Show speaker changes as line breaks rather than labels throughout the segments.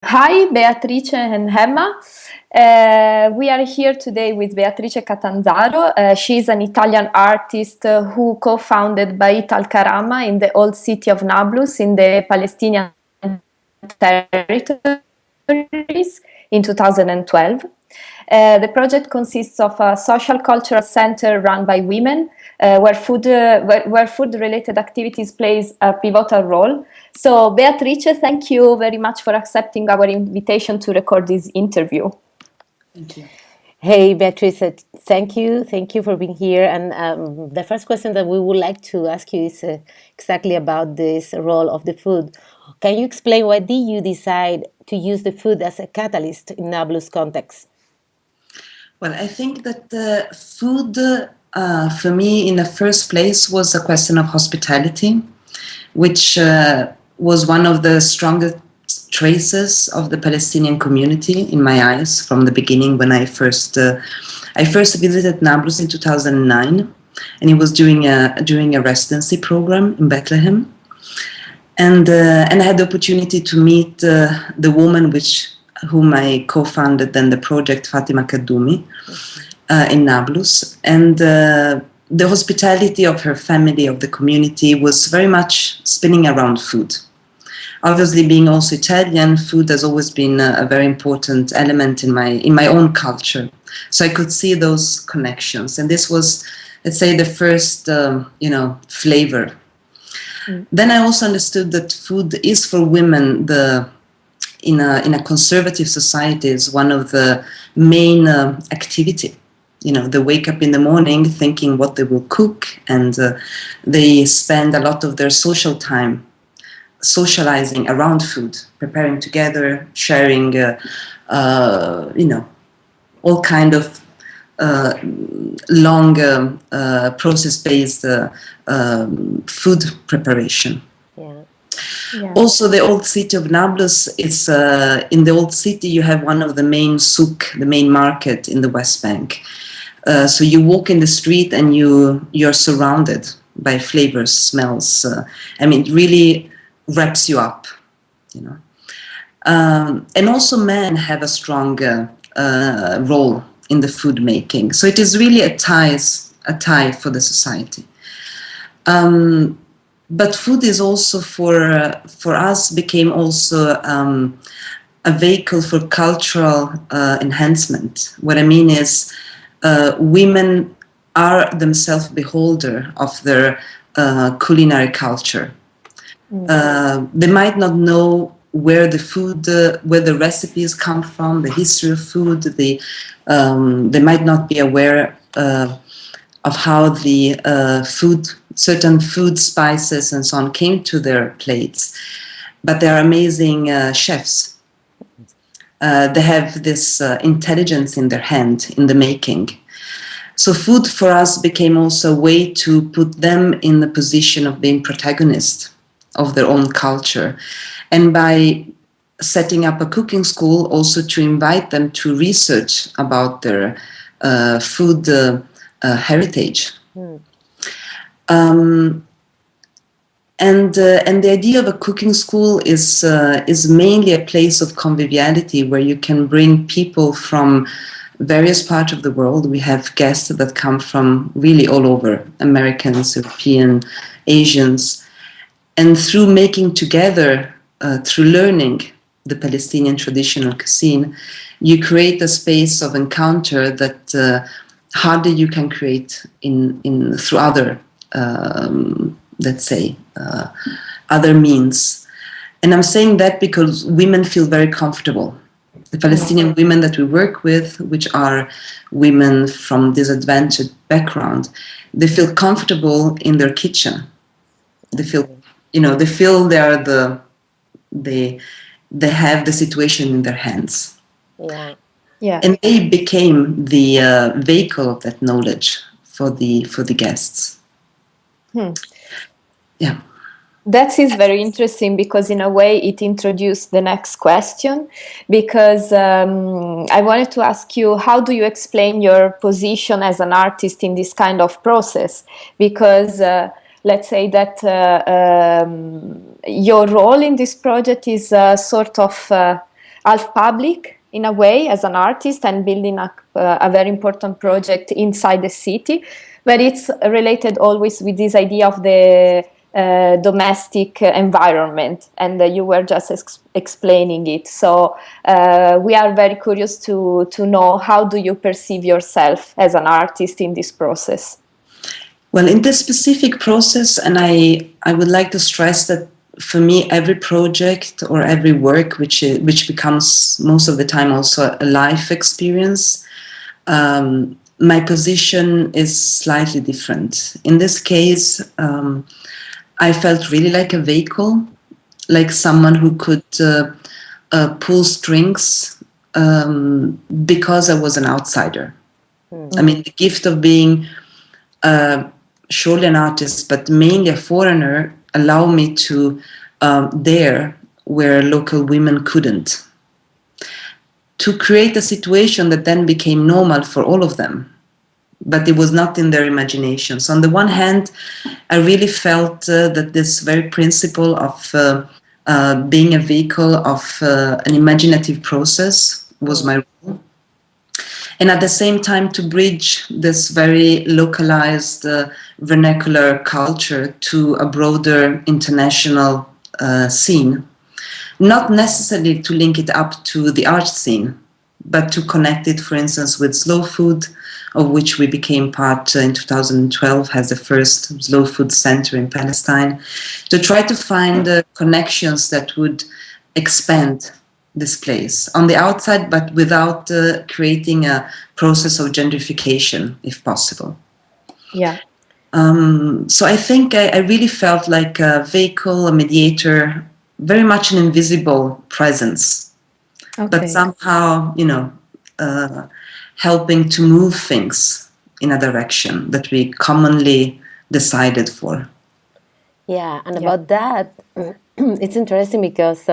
Hi, Beatrice and Gemma. We are here today with Beatrice Catanzaro. She's an Italian artist who co-founded Bait al Karama in the old city of Nablus in the Palestinian territories in 2012. The project consists of a social cultural center run by women, where food-related activities plays a pivotal role. So, Beatrice, thank you very much for accepting our invitation to record this interview.
Thank you.
Hey, Beatrice, thank you. Thank you for being here. And the first question that we would like to ask you is exactly about this role of the food. Can you explain why did you decide to use the food as a catalyst in Nablus context?
Well, I think that food, for me, in the first place, was a question of hospitality, which was one of the strongest traces of the Palestinian community in my eyes from the beginning. When I first visited Nablus in 2009, and it was during a residency program in Bethlehem, and I had the opportunity to meet the woman whom I co-founded then the project, Fatima Kaddoumi, in Nablus. And the hospitality of her family, of the community, was very much spinning around food. Obviously, being also Italian, food has always been a very important element in my own culture. So I could see those connections. And this was, let's say, the first, flavor. Then I also understood that food is for women in a conservative society is one of the main activity. They wake up in the morning thinking what they will cook, and they spend a lot of their social time socializing around food, preparing together, sharing, all kind of long process-based food preparation.
Yeah.
Also, the old city of Nablus is in the old city. You have one of the main souk, the main market in the West Bank. So you walk in the street and you're surrounded by flavors, smells. It really wraps you up, And also, men have a strong role in the food making. So it is really a tie for the society. But food is also for us became also a vehicle for cultural enhancement. What I mean is, women are themselves beholder of their culinary culture. They might not know where the recipes come from, the history of food. They might not be aware of how the certain food spices and so on came to their plates. But they are amazing chefs. They have this intelligence in their hand, in the making. So food for us became also a way to put them in the position of being protagonists of their own culture. And by setting up a cooking school, also to invite them to research about their food heritage. And the idea of a cooking school is mainly a place of conviviality where you can bring people from various parts of the world. We have guests that come from really all over, Americans, European, Asians. And through making together, through learning the Palestinian traditional cuisine, you create a space of encounter that hardly you can create through other, let's say, other means. And I'm saying that because women feel very comfortable. The Palestinian women that we work with, which are women from disadvantaged background, they feel comfortable in their kitchen. They feel, they have the situation in their hands.
Yeah.
And they became the vehicle of that knowledge for the guests. Yeah.
That is very interesting because in a way it introduced the next question, because I wanted to ask you, how do you explain your position as an artist in this kind of process? Because let's say that your role in this project is sort of half public in a way as an artist and building a very important project inside the city, but it's related always with this idea of the domestic environment, and you were just explaining it. So we are very curious to know, how do you perceive yourself as an artist in this process?
Well, in this specific process, and I would like to stress that for me, every project or every work, which becomes most of the time also a life experience, my position is slightly different. In this case, I felt really like a vehicle, like someone who could pull strings because I was an outsider. Mm-hmm. I mean, the gift of being surely an artist, but mainly a foreigner, allow me to dare where local women couldn't. To create a situation that then became normal for all of them, but it was not in their imagination. So on the one hand, I really felt that this very principle of being a vehicle of an imaginative process was my role. And at the same time, to bridge this very localized vernacular culture to a broader international scene. Not necessarily to link it up to the art scene, but to connect it, for instance, with slow food, of which we became part in 2012 as the first slow food center in Palestine, to try to find connections that would expand this place on the outside, but without creating a process of gentrification, if possible.
Yeah.
So I think I really felt like a vehicle, a mediator, very much an invisible presence, but somehow, helping to move things in a direction that we commonly decided for.
Yeah, and about that, it's interesting because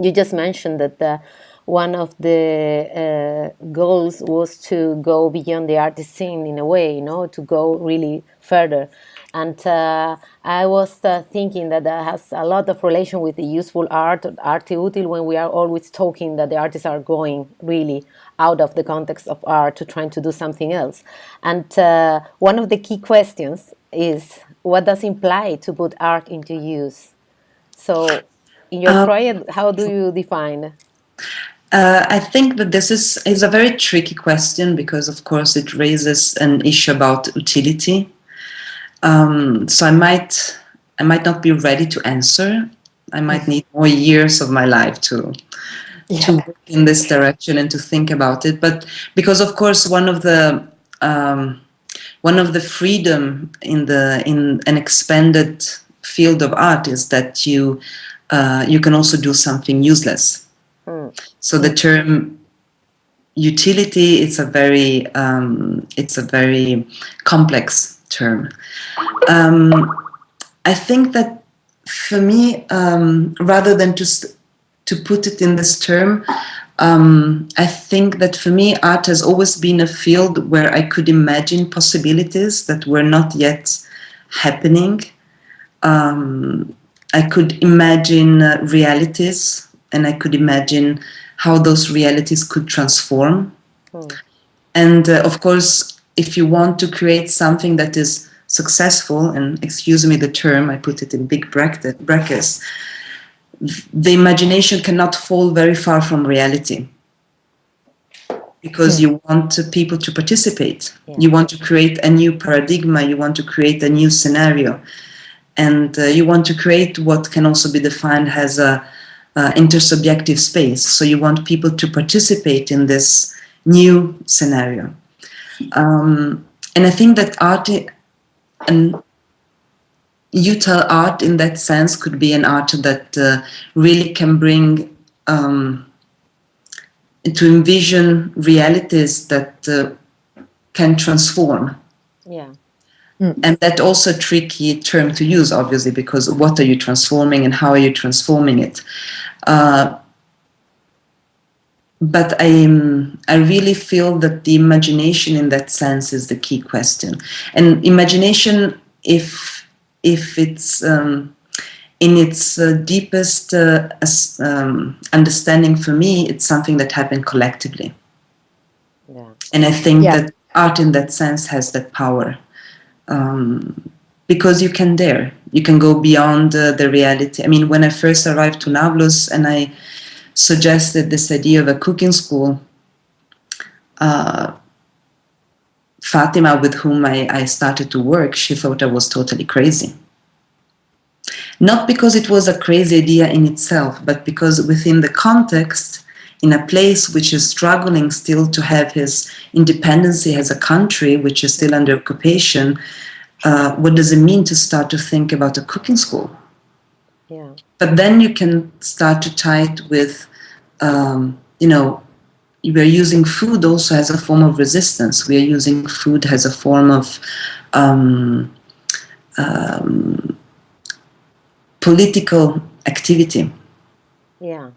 you just mentioned that one of the goals was to go beyond the artist scene in a way, to go really further. And I was thinking that has a lot of relation with the useful art, Arte Útil, when we are always talking that the artists are going really out of the context of art to trying to do something else. And one of the key questions is, what does it imply to put art into use? So in your project, how do you define?
I think that this is a very tricky question because, of course, it raises an issue about utility. So I might not be ready to answer. I might need more years of my life to work in this direction and to think about it. But because, of course, one of the freedom in an expanded field of art is that you can also do something useless. So the term utility is a very complex term. I think that for me, rather than just to put it in this term, I think that for me, art has always been a field where I could imagine possibilities that were not yet happening. I could imagine realities, and I could imagine how those realities could transform. And of course, if you want to create something that is successful, and excuse me the term, I put it in big brackets, the imagination cannot fall very far from reality. Because you want people to participate. Yeah. You want to create a new paradigm, you want to create a new scenario. And you want to create what can also be defined as a intersubjective space. So you want people to participate in this new scenario. And I think that art and Util art in that sense could be an art that really can bring to envision realities that can transform.
Yeah.
And that's also a tricky term to use, obviously, because what are you transforming and how are you transforming it? But I really feel that the imagination in that sense is the key question. And imagination, if it's in its deepest understanding for me, it's something that happened collectively.
Yeah.
And I think that art in that sense has that power. Because you can dare. You can go beyond the reality. I mean, when I first arrived to Nablus and I suggested this idea of a cooking school, Fatima, with whom I started to work, she thought I was totally crazy. Not because it was a crazy idea in itself, but because within the context, in a place which is struggling still to have his independence as a country, which is still under occupation, what does it mean to start to think about a cooking school?
Yeah.
But then you can start to tie it with, we are using food also as a form of resistance. We are using food as a form of political activity.
Yeah.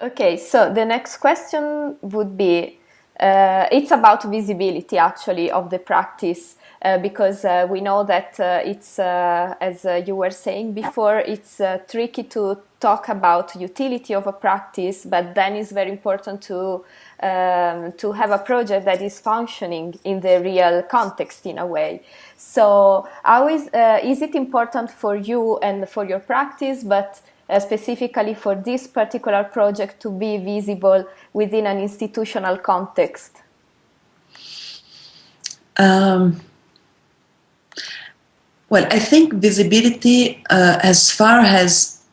Okay, so the next question would be, it's about visibility actually of the practice, because we know that it's, as you were saying before, it's tricky to talk about utility of a practice, but then it's very important to have a project that is functioning in the real context in a way. So how is it important for you and for your practice, but specifically for this particular project, to be visible within an institutional context?
Well, I think visibility as far as,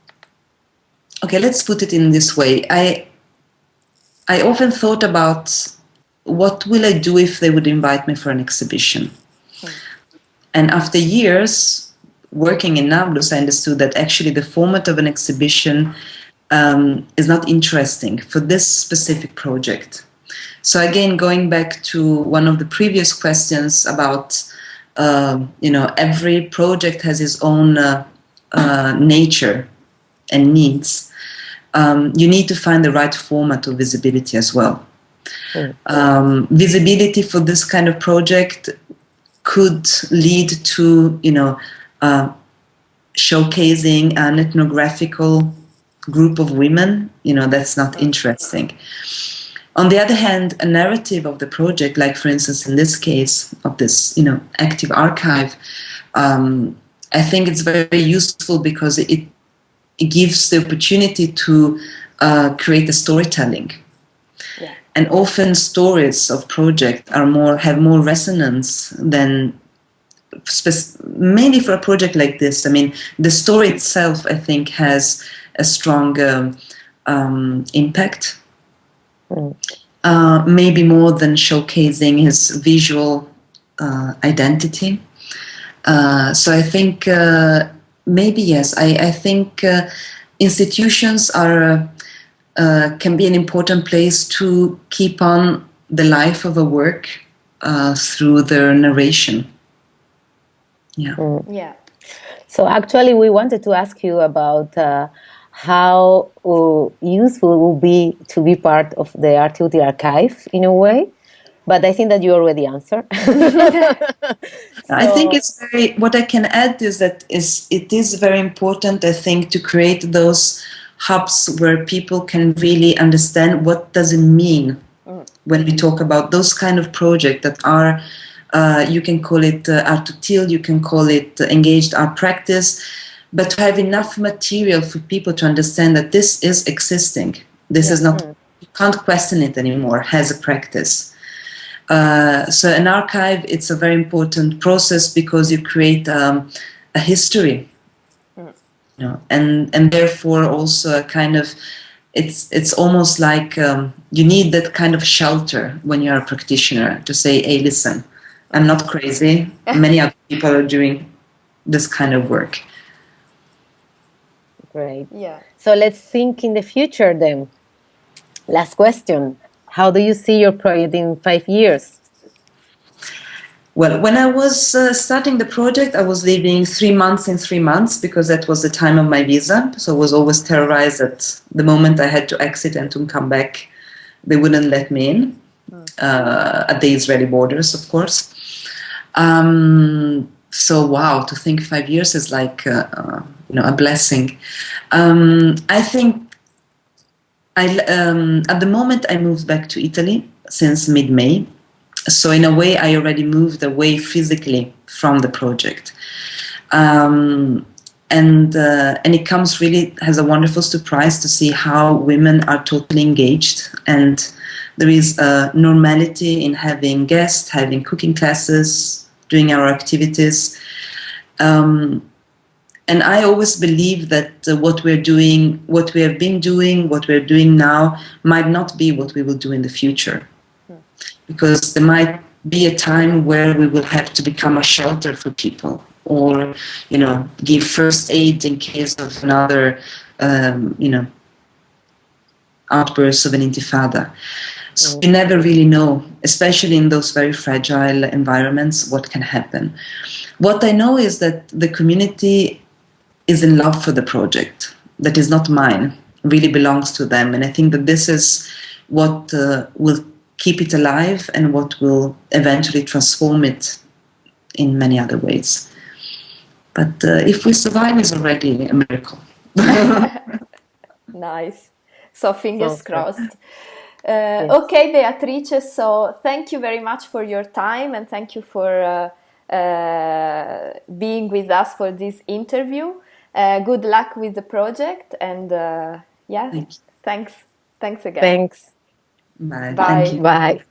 okay, let's put it in this way. I often thought about what will I do if they would invite me for an exhibition. And after years working in Nablus, I understood that actually the format of an exhibition is not interesting for this specific project. So again, going back to one of the previous questions about, every project has its own nature and needs. You need to find the right format of visibility as well. Visibility for this kind of project could lead to, showcasing an ethnographical group of women. That's not interesting. On the other hand, a narrative of the project, like for instance in this case of this, active archive, I think it's very useful because it gives the opportunity to create a storytelling.
Yeah.
And often stories of project have more resonance than mainly for a project like this. I mean, the story itself, I think, has a strong impact. Maybe more than showcasing his visual identity. So I think maybe yes. I think institutions can be an important place to keep on the life of a work through their narration. Yeah.
Yeah.
So actually, we wanted to ask you about how useful it will be to be part of the Arte Útil archive in a way, but I think that you already answered.
I think it's what I can add is that it is very important, I think, to create those hubs where people can really understand what does it mean when we talk about those kind of projects that are, you can call it Arte Útil, you can call it engaged art practice, but to have enough material for people to understand that this is existing. This is not, you can't question it anymore as a practice. So an archive, it's a very important process because you create a history, and therefore also a kind of, it's almost like you need that kind of shelter when you're a practitioner to say, hey, listen, I'm not crazy. Many other people are doing this kind of work.
Great.
Yeah.
So let's think in the future then. Last question. How do you see your project in 5 years?
Well, when I was starting the project, I was leaving 3 months in 3 months because that was the time of my visa. So I was always terrorized that the moment I had to exit and to come back, they wouldn't let me in at the Israeli borders, of course. So, wow, to think 5 years is like a blessing. I think at the moment I moved back to Italy since mid-May. So in a way, I already moved away physically from the project. And it comes really as a wonderful surprise to see how women are totally engaged, and there is a normality in having guests, having cooking classes, doing our activities. And I always believe that what we're doing, what we have been doing, what we're doing now might not be what we will do in the future. Because there might be a time where we will have to become a shelter for people, or, give first aid in case of another, outburst of an intifada. So we never really know, especially in those very fragile environments, what can happen. What I know is that the community is in love for the project. That is not mine, really belongs to them. And I think that this is what will keep it alive and what will eventually transform it in many other ways. But if we survive, is already a miracle.
Nice. So fingers crossed. Okay, Beatrice, so thank you very much for your time, and thank you for being with us for this interview. Good luck with the project, and thanks again.
Thanks.
Bye.
Bye.
Thank you.
Bye.